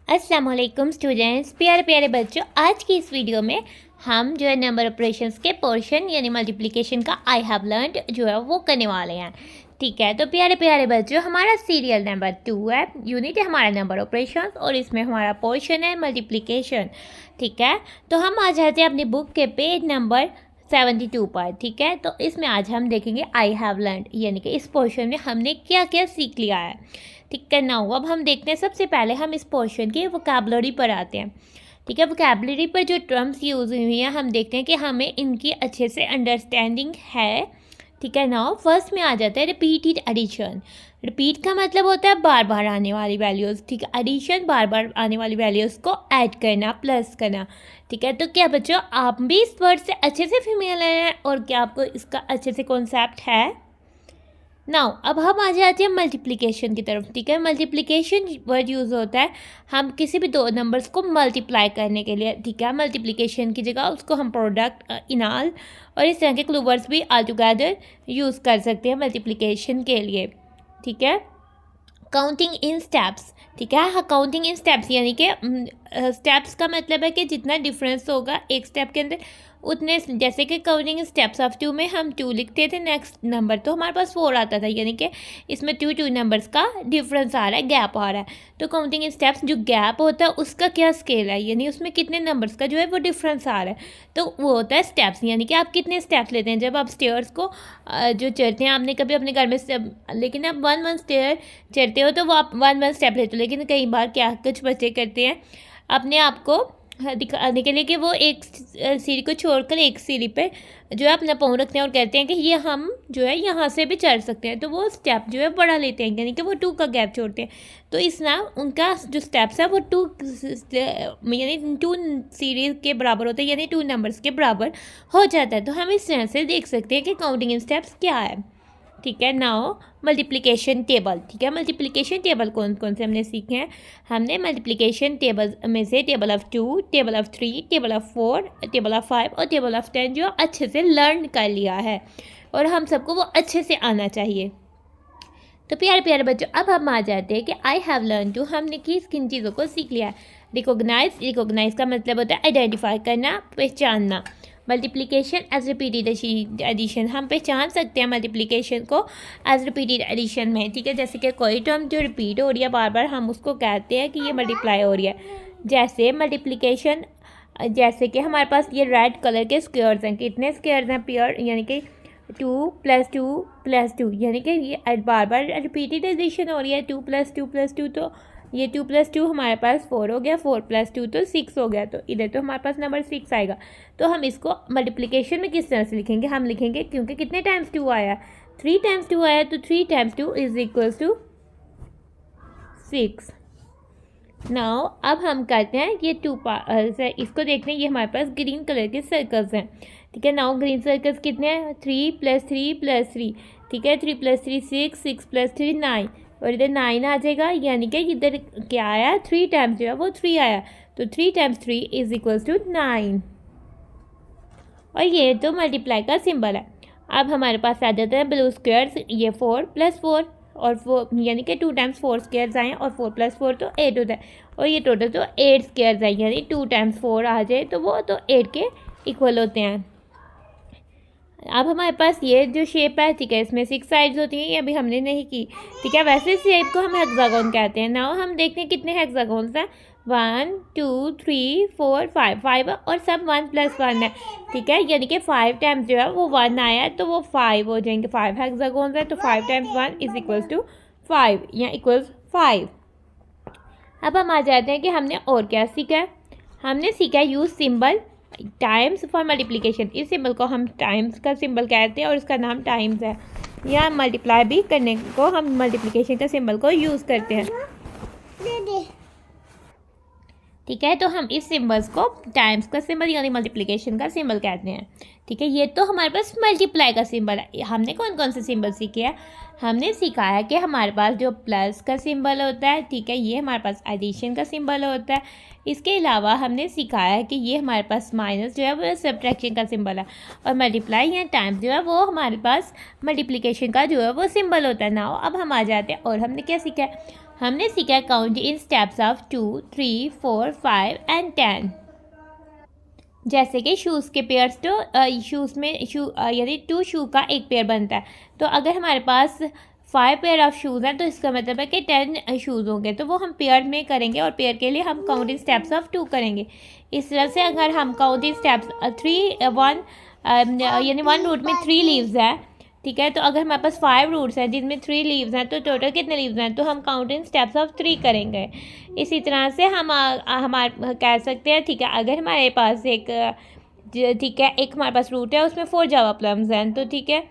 अस्सलाम वालेकुम स्टूडेंट्स, प्यारे प्यारे बच्चों। आज की इस वीडियो में हम जो है नंबर ऑपरेशंस के पोर्शन यानी मल्टीप्लिकेशन का आई हैव लर्नड जो है वो करने वाले हैं। ठीक है, तो प्यारे प्यारे बच्चों, हमारा सीरियल नंबर 2 है, यूनिट है हमारा नंबर ऑपरेशंस और इसमें हमारा पोर्शन है मल्टीप्लिकेशन। ठीक है, तो हम आ जाते हैं अपनी बुक के पेज नंबर 72 पर। ठीक है, तो इसमें आज हम देखेंगे आई हैव लर्नड यानी कि इस पोर्शन में हमने क्या क्या सीख लिया है। ठीक है ना, अब हम देखते हैं सबसे पहले हम इस पोर्शन की वोकैबुलरी पर आते हैं। ठीक है, वोकैबुलरी पर जो टर्म्स यूज़ हुई हैं हम देखते हैं कि हमें इनकी अच्छे से अंडरस्टैंडिंग है। ठीक है ना, फर्स्ट में आ जाता है रिपीटेड एडिशन। रिपीट का मतलब होता है बार बार आने वाली वैल्यूज़। ठीक है, एडिशन बार बार आने वाली वैल्यूज़ को ऐड करना, प्लस करना। ठीक है, तो क्या बच्चों आप भी इस वर्ड से अच्छे से फेमिलियर हैं और क्या आपको इसका अच्छे से कॉन्सेप्ट है? नाउ अब हम आ जाते हैं मल्टीप्लिकेशन की तरफ। ठीक है, मल्टीप्लिकेशन वर्ड यूज़ होता है हम किसी भी दो नंबर्स को मल्टीप्लाई करने के लिए। ठीक है, मल्टीप्लिकेशन की जगह उसको हम प्रोडक्ट, इनाल और इस तरह के क्लू वर्ड्स भी ऑल टुगेदर यूज़ कर सकते हैं मल्टीप्लिकेशन के लिए। ठीक है, काउंटिंग इन स्टेप्स। ठीक है, काउंटिंग इन स्टेप्स यानी कि स्टेप्स का मतलब है कि जितना डिफरेंस होगा एक स्टेप के अंदर उतने, जैसे कि काउंटिंग स्टेप्स ऑफ 2 में हम 2 लिखते थे, नेक्स्ट नंबर तो हमारे पास 4 आता था, यानी कि इसमें 2 नंबर्स का डिफरेंस आ रहा है, गैप आ रहा है। तो काउंटिंग स्टेप्स जो गैप होता है उसका क्या स्केल है, यानी उसमें कितने नंबर्स का जो है वो डिफरेंस आ रहा है, तो वो होता है स्टेप्स। यानी कि आप कितने स्टेप्स लेते हैं जब आप स्टेयर्स को जो चढ़ते हैं। आपने कभी अपने घर में लेकिन आप 1 स्टेयर चढ़ते हो तो वो आप 1 स्टेप लेते हो, लेकिन कई बार क्या कुछ बच्चे करते हैं अपने आप को दिखाने के लिए कि वो एक सीढ़ी को छोड़कर एक सीढ़ी पे जो है अपना पाँव रखते हैं और कहते हैं कि ये हम जो है यहाँ से भी चढ़ सकते हैं, तो वो स्टेप जो है बड़ा लेते हैं, यानी कि वो 2 का गैप छोड़ते हैं। तो इस ना उनका जो स्टेप्स है वो 2 यानी 2 सीरीज के बराबर होते हैं, यानी 2 नंबर्स के बराबर हो जाता है। तो हम इस तरह से देख सकते हैं कि काउंटिंग स्टेप्स क्या है। ठीक है, नाउ मल्टीप्लिकेशन टेबल। ठीक है, मल्टीप्लिकेशन टेबल कौन कौन से हमने सीखे हैं? हमने मल्टीप्लिकेशन टेबल में से table of 2, table of 3, table of 4, table of 5 और टेबल ऑफ 10 जो अच्छे से लर्न कर लिया है और हम सबको वो अच्छे से आना चाहिए। तो प्यारे प्यारे बच्चों, अब हम आ जाते हैं कि आई हैव लर्न टू, हमने किन चीज़ों को सीख लिया है। रिकोगनाइज का मतलब होता है आइडेंटिफाई करना, पहचानना। मल्टीप्लिकेशन एज रिपीटेड एडिशन, हम पहचान सकते हैं मल्टीप्लिकेशन को एज रिपीटेड एडिशन में। ठीक है, जैसे कि कोई टर्म जो रिपीट हो रही है बार बार हम उसको कहते हैं कि ये मल्टीप्लाई हो रही है। जैसे मल्टीप्लिकेशन, जैसे कि हमारे पास ये रेड कलर के स्क्वायर्स हैं, कितने स्क्वायर्स हैं पेयर, यानी कि 2 + 2 + 2, यानी कि ये बार बार रिपीटेड एडिशन हो रही है। 2 + 2 + 2, तो ये 2 + 2 हमारे पास 4 हो गया, 4 + 2 तो 6 हो गया, तो इधर तो हमारे पास नंबर 6 आएगा। तो हम इसको मल्टीप्लिकेशन में किस तरह से लिखेंगे? हम लिखेंगे क्योंकि कितने टाइम्स 2 आया, 3 टाइम्स 2 आया, तो 3 × 2 = 6। नाउ अब हम करते हैं ये 2 इसको देखते हैं, ये हमारे पास ग्रीन कलर के सर्कल्स हैं। ठीक है, नाउ ग्रीन सर्कल्स कितने हैं? 3 + 3 + 3। ठीक है, 3 + 3 6, 6 + 3 9 और इधर 9 आ जाएगा, यानी कि इधर क्या आया, 3 टाइम्स जो है वो 3 आया, तो 3 × 3 = 9 और ये तो मल्टीप्लाई का सिंबल है। अब हमारे पास आ जाता है ब्लू स्क्वायर्स, ये 4 + 4 और 4 यानी कि 2 टाइम्स 4 स्क्वायर्स आए और 4 + 4 तो 8 होता है और ये टोटल तो 8 स्क्वायर्स आए, यानी 2 टाइम्स 4 आ जाए तो वो तो 8 के इक्वल होते हैं। अब हमारे पास ये जो शेप है, ठीक है, इसमें 6 साइड्स होती हैं, ये अभी हमने नहीं की। ठीक है, वैसे शेप को हम हेक्सागोन कहते हैं। नाउ हम देखते हैं कितने हेक्सागोन्स हैं, 1 2 3 4 5 और सब 1 + 1 है। ठीक है, यानी कि 5 टाइम्स जो है वो 1 आया तो वो 5 हो जाएंगे, 5 हेक्सागोन्स है, तो 5 × 1 = 5 या = 5। अब हम आ जाते हैं कि हमने और क्या सीखा है। हमने सीखा है use symbol times for multiplication. इस सिंबल को हम टाइम्स का सिंबल कहते हैं और इसका नाम टाइम्स है। या मल्टीप्लाई भी करने को हम मल्टीप्लिकेशन का सिंबल को यूज़ करते हैं। ठीक है, तो हम इस सिंबल्स को टाइम्स का सिंबल यानी मल्टीप्लिकेशन का सिंबल कहते हैं। ठीक है, ये तो हमारे पास मल्टीप्लाई का सिंबल है। हमने कौन कौन से सिंबल सीखे हैं? हमने सीखा है कि हमारे पास जो प्लस का सिंबल होता है, ठीक है, ये हमारे पास एडिशन का सिंबल होता है। इसके अलावा हमने सिखाया है कि ये हमारे पास माइनस जो है वो सब्ट्रैक्शन का सिंबल है और मल्टीप्लाई या टाइम्स जो है वो हमारे पास मल्टीप्लिकेशन का जो है वो सिंबल होता है। नाउ अब हम आ जाते हैं और हमने क्या सीखा है? हमने सीखा count in steps of 2, 3, 4, 5 and 10। जैसे कि शूज़ के पेयर्स, तो शूज़ में यदि 2 शू का एक पेयर बनता है, तो अगर हमारे पास 5 पेयर ऑफ शूज़ हैं तो इसका मतलब है कि 10 शूज़ होंगे, तो वो हम पेयर में करेंगे और पेयर के लिए हम काउंटिंग स्टेप्स ऑफ 2 करेंगे। इस तरह से अगर हम काउंटिंग स्टेप्स 1 यानी 1 रूट में 3 लीव्स है, ठीक है, तो अगर हमारे पास 5 रूट्स हैं जिनमें 3 लीव्स हैं, तो टोटल कितने लीव्स हैं, तो हम काउंटिंग स्टेप्स ऑफ 3 करेंगे। इसी तरह से हम हमारे कह सकते हैं, ठीक है, अगर हमारे पास एक हमारे पास रूट है, उसमें 4 जावा प्लम्स हैं, तो ठीक है,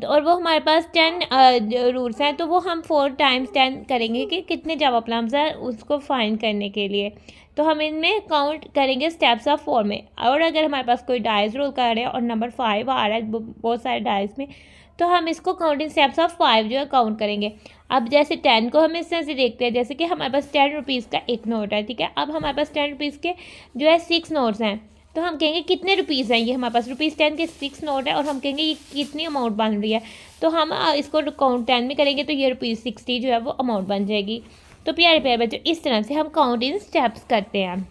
और वो हमारे पास 10 रूट्स हैं, तो वो हम 4 टाइम्स 10 करेंगे कि कितने जावा प्लम्स हैं उसको फाइंड करने के लिए। तो हम इनमें काउंट करेंगे स्टेप्स ऑफ 4 में। और अगर हमारे पास कोई डाइस रोल कर रहे हैं और नंबर 5 आ रहा है बहुत सारे डाइस में, तो हम इसको काउंटिंग स्टेप्स ऑफ 5 जो है काउंट करेंगे। अब जैसे 10 को हम इस तरह से देखते हैं, जैसे कि हमारे पास 10 रुपीज़ का एक नोट है, ठीक है, अब हमारे पास 10 रुपीज़ के जो है 6 नोट्स हैं, तो हम कहेंगे कितने रुपीज़ हैं, ये हमारे पास ₹10 के 6 नोट है और हम कहेंगे ये कितनी अमाउंट बन रही है, तो हम इसको काउंट 10 में करेंगे तो ये ₹60 जो है वो अमाउंट बन जाएगी। तो प्यारे प्यारे बच्चों, इस तरह से हम काउंटिंग स्टेप्स करते हैं।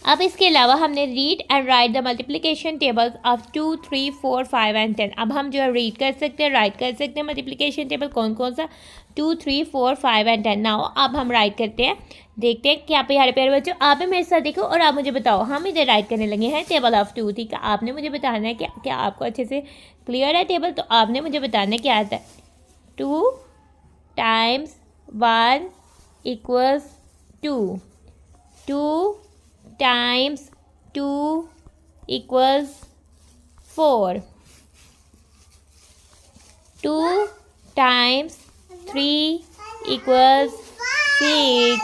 अब इसके अलावा हमने read and right the multiplication tables of 2, 3, 4, 5 and 10। अब हम जो है रीड कर सकते हैं, राइट कर सकते हैं मल्टीप्लिकेशन टेबल कौन कौन सा 2, 3, 4, 5 एंड 10। नाउ अब हम राइट करते हैं, देखते हैं क्या प्यारे प्यारे बच्चों, आप भी मेरे साथ देखो और आप मुझे बताओ। हम इधर राइट करने लगे हैं टेबल ऑफ 2, ठीक है, आपने मुझे बताना है कि क्या आपको अच्छे से क्लियर है टेबल, तो आपने मुझे बताना है क्या आता है। 2 times 1 equals 2, 2 times 2 equals 4, 2 times 3 equals 6,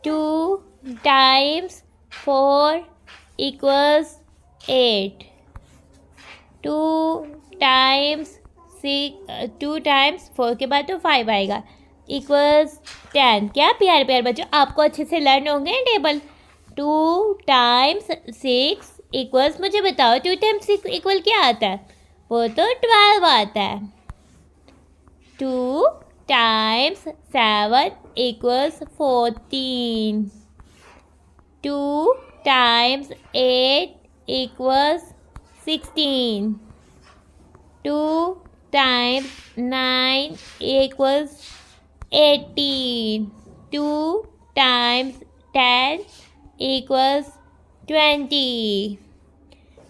2 times 4 equals 8, 2 times 4 के बाद तो 5 आएगा, इक्वल्स 10। क्या प्यारे प्यारे बच्चों, आपको अच्छे से लर्न होंगे टेबल। 2 टाइम्स 6 इक्वल्स, मुझे बताओ 2 टाइम्स 6 इक्वल क्या आता है, वो तो 12 आता है। 2 times 7 equals 14, 2 times 8 equals 16, 2 times 9 equals 18, 2 times 10 equals 20।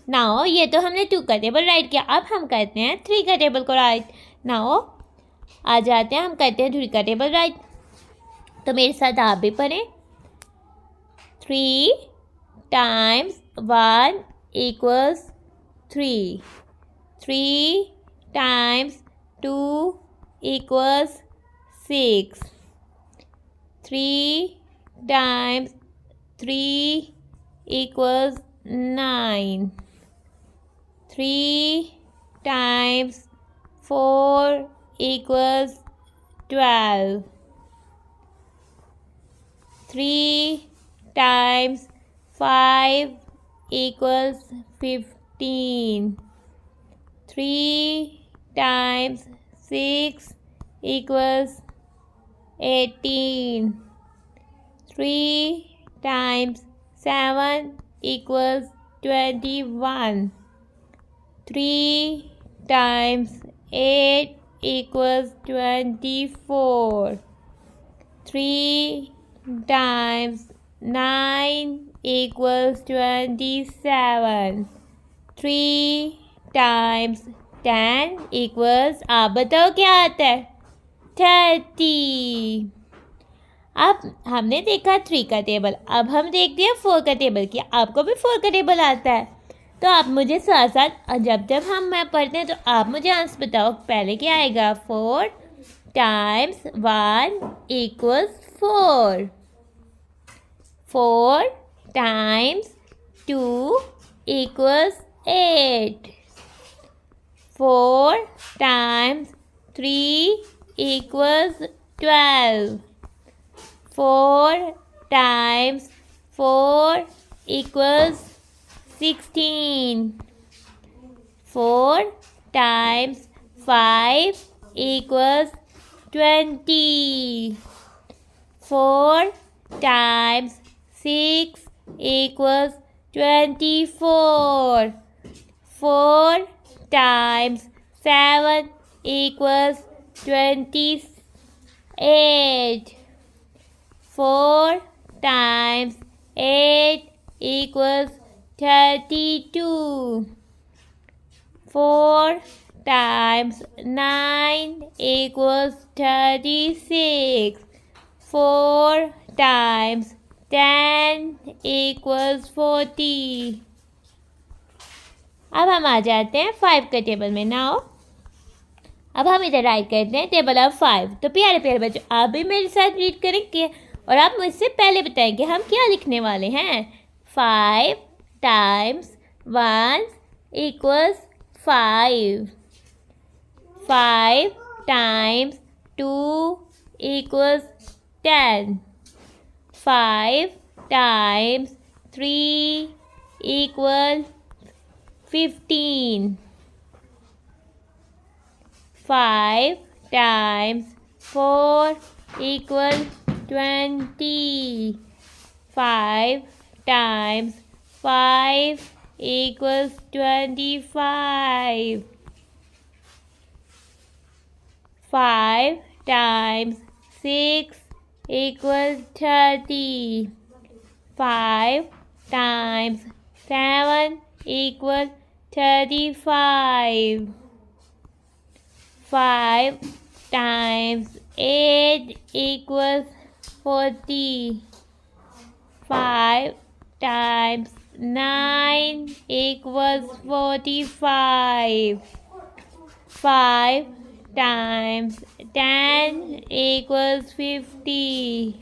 Now ये तो हमने 2 का टेबल राइट किया, अब हम करते हैं 3 का टेबल को राइट। नाउ आ जाते हैं, हम करते हैं 3 का टेबल राइट, तो मेरे साथ आप भी पढ़ें। 3 times 1 equals 3, 3 times 2 equals 6, 3 times 3 equals 9, 3 times 4 equals 12, 3 times 5 equals 15, 3 times 6 equals 18, 3 times 7 equals 21, 3 times 8 equals 24, 3 times 9 equals 27, 3 times 10 equals, आप बताओ क्या आता है, 30। अब हमने देखा 3 का टेबल, अब हम देखते हैं 4 का टेबल। क्या आपको भी 4 का टेबल आता है? तो आप मुझे साथ साथ जब जब मैं पढ़ते हैं तो आप मुझे आंसर बताओ, पहले क्या आएगा, 4 times 1 equals 4, 4 times 2 equals 8, 4 times 3 equals 12, 4 times 4 equals 16, 4 times 5 equals 20. 4 times 6 equals 24. 4 times 7 equals 28. 4 times 8 equals 32. 4 times 9 equals 36. 4 times 10 equals 40. अब हम आ जाते हैं 5 के टेबल में। नाउ अब हम इधर राइट करते हैं टेबल ऑफ 5। तो प्यारे प्यारे बच्चों, आप भी मेरे साथ रीड करेंगे और आप मुझसे पहले बताएंगे हम क्या लिखने वाले हैं। 5 times 1 equals 5. 5 times 2 equals 10. 5 times 3 equals 15. 5 times 4 equals 20. 5 times 5 equals 25. 5 times 6 equals 30. 5 times 7 equals 35. 5 times 8 equals 40. 5 times 9 equals 45. 5 times 10 equals 50.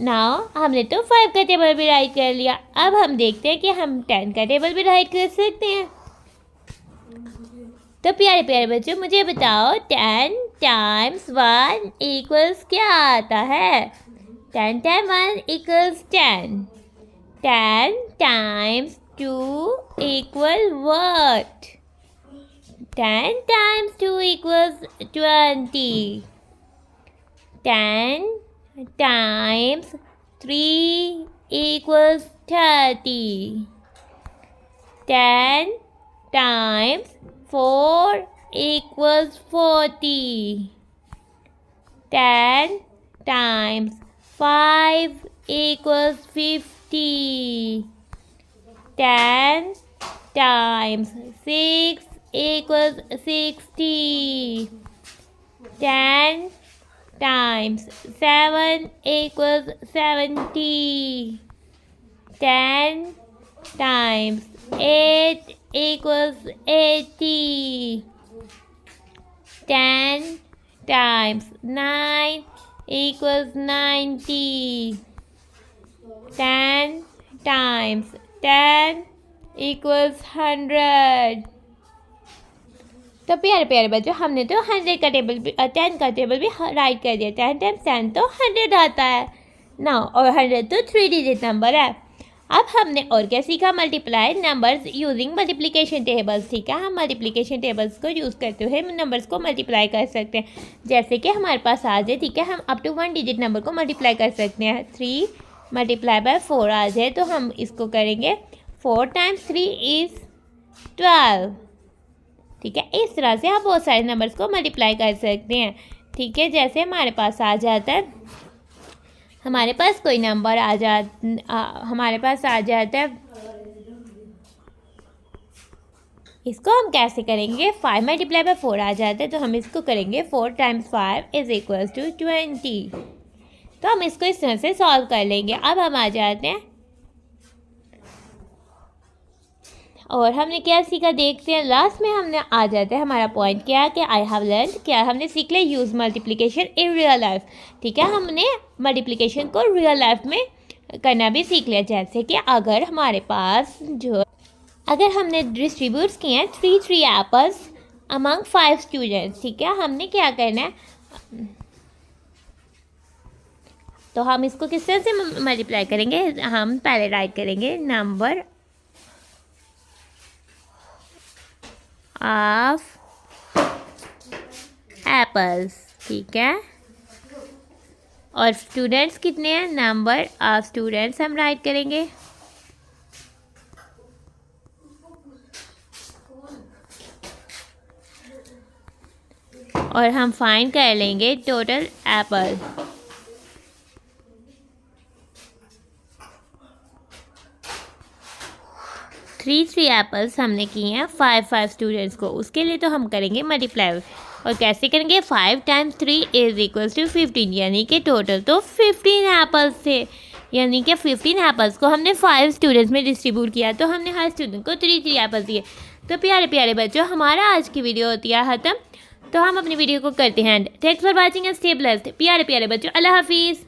Now हमने तो 5 का टेबल भी राइट कर लिया। अब हम देखते हैं कि हम 10 का टेबल भी राइट कर सकते हैं। तो प्यारे प्यारे बच्चों, मुझे बताओ 10 times 1 equals क्या आता है। 10 times 1 equals 10. 10 times 2 equals what? 10 times 2 equals 20. 10 times 3 equals 30. 10 times 4 equals 40. 10 times 5 equals 50. 10 times 6 equals 60. 10 times 7 equals 70. 10 times 8 equals 80. 10 times 9 equals 90. 10 times 10 equals 100. तो प्यारे प्यारे बच्चों, हमने तो 100 का टेबल भी 10 का टेबल भी राइट कर दिया। 10 times 10 तो 100 आता है ना, और 100 तो 3 डिजिट नंबर है। अब हमने और क्या सीखा, multiply numbers using multiplication tables. ठीक है, हम मल्टीप्लिकेशन टेबल्स को यूज़ करते हुए नंबर्स को मल्टीप्लाई कर सकते हैं। जैसे कि हमारे पास आ जाए, ठीक है, हम अप टू 1 डिजिट नंबर को मल्टीप्लाई कर सकते हैं। 3 मल्टीप्लाई बाय 4 आ जाए तो हम इसको करेंगे 4 times 3 is 12। ठीक है, इस तरह से आप बहुत सारे नंबर्स को मल्टीप्लाई कर सकते हैं। ठीक है, जैसे हमारे पास आ जाता है, हमारे पास कोई नंबर हमारे पास आ जाता है, इसको हम कैसे करेंगे। 5 मल्टीप्लाई बाय 4 आ जाता है तो हम इसको करेंगे 4 times 5 इज इक्वल्स टू 20। तो हम इसको इस तरह से सॉल्व कर लेंगे। अब हम आ जाते हैं और हमने क्या सीखा देखते हैं। लास्ट में हमने आ जाता है, हमारा पॉइंट क्या है कि आई हैव लर्न, क्या हमने सीख लिया, use multiplication in real life. ठीक है, हमने मल्टीप्लिकेशन को रियल लाइफ में करना भी सीख लिया। जैसे कि अगर हमारे पास अगर हमने डिस्ट्रीब्यूट किए हैं 3 एप्पल्स अमंग 5 स्टूडेंट्स। ठीक है, हमने क्या करना है, तो हम इसको किस तरह से मल्टीप्लाई करेंगे। हम पहले राइट करेंगे नंबर ऑफ एप्पल्स, ठीक है। और स्टूडेंट्स कितने हैं, नंबर ऑफ स्टूडेंट्स हम राइट करेंगे। और हम फाइंड कर लेंगे टोटल एप्पल। थ्री एप्पल्स हमने किए हैं 5 स्टूडेंट्स को, उसके लिए तो हम करेंगे मल्टीप्लाई। और कैसे करेंगे, 5 × 3 = 15, यानी कि टोटल तो 15 एप्पल्स थे, यानी कि 15 एप्पल्स को हमने 5 स्टूडेंट्स में डिस्ट्रीब्यूट किया, तो हमने हर स्टूडेंट को 3 एप्पल्स दिए। तो प्यारे प्यारे बच्चों, हमारा आज की वीडियो होती है ख़त्म। तो हम अपनी वीडियो को करते हैं। Thanks for watching and stay blessed. प्यारे प्यारे बच्चों, अल्लाह हाफिज़।